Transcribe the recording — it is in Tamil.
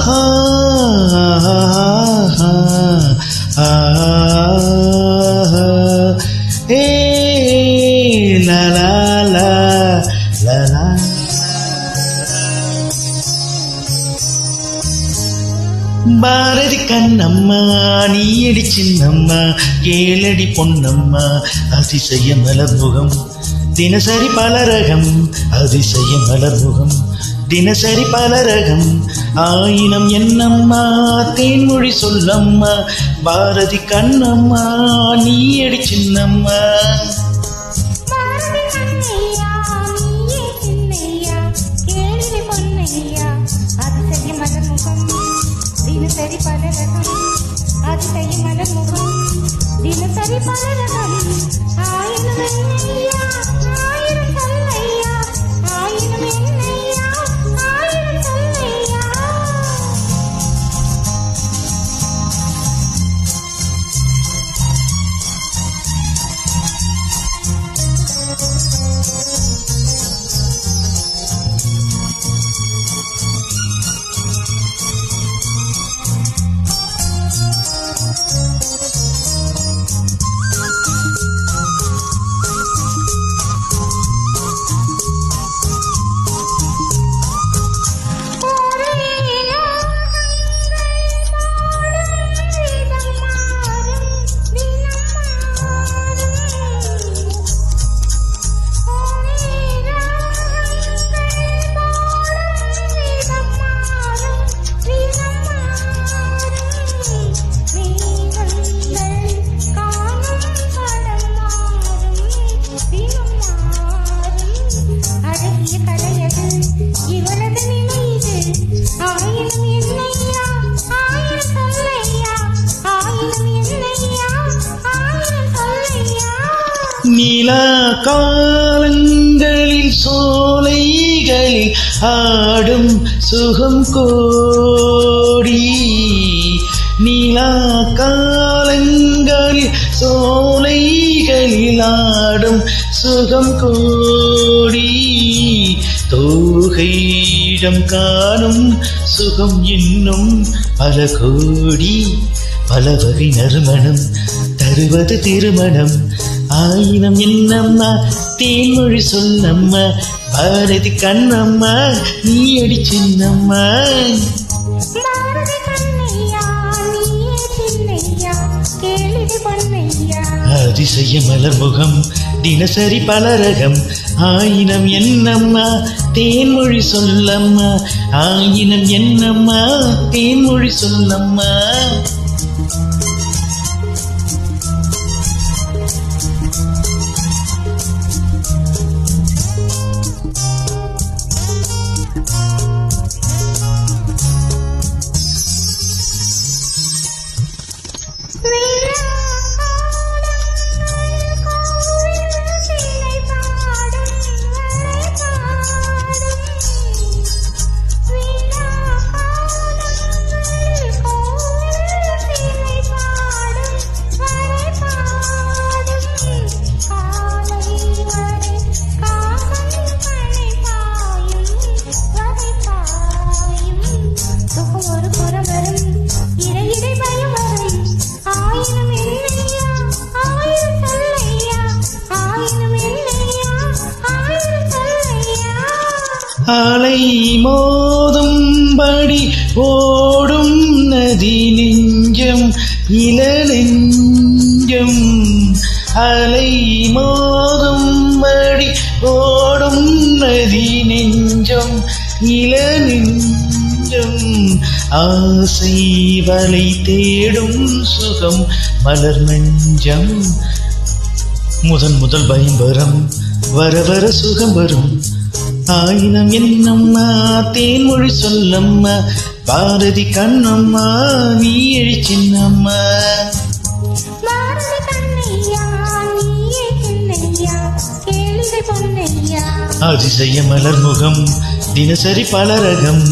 ஆஹா ஏ லா லா லா லா லா. பாரதி கண்ணம்மா நீயடி சின்னம்மா கேளடி பொன்னம்மா அதிசய மலர்முகம் தினசரி பலரகம் அதிசய மலர்முகம் தினசரி பலரகம் ஆயினம் என்னம்மா தேன்மொழி சொல்லம்மா பாரதி கண்ணம்மா நீயடி சின்னம்மா. தினசரி பலரகம் அதிசய மலர்முகம் தினசரி பலரகம் ஆயிரம் என்னையா ஆயிரம் சொல்லையா ஆயிரம் என்னையா ஆயிரம் சொல்லையா. நிலா காலங்களில் சோலைகளில் ஆடும் சுகம் கோடி நிலா காலங்களில் சோலைகளில் ஆடும் சுகம் கோடி தோகையிடம் காணும் சுகம் இன்னும் பல கோடி பல வகை நறுமணம் தருவது திருமணம் ஆயினம் என்னம்மா தேன்மொழி சொல்லம்மா பாரதி கண்ணம்மா நீயடி சின்னம்மா. அதிசய மலர்முகம் தினசரி பலரகம் ஆயினம் என்னம்மா தேன்மொழி சொல்லம்மா ஆயினம் என்னம்மா தேன்மொழி சொல்லம்மா. அலை மோதும்படி ஓடும் நதி நெஞ்சம் இளநெஞ்சம் அலை மோதும்படி ஓடும் நதி நெஞ்சம் இளநெஞ்சம் ஆசை வலை தேடும் சுகம் மலர் நெஞ்சம் முதல் பயம் வரும் வர வர சுகம் வரும் ஆயினம் என்னம்மா தேன்மொழி சொல்லம்மா பாரதி கண்ணம்மா நீயடி சின்னம்மா. அதிசய மலர்முகம் தினசரி பலரகம்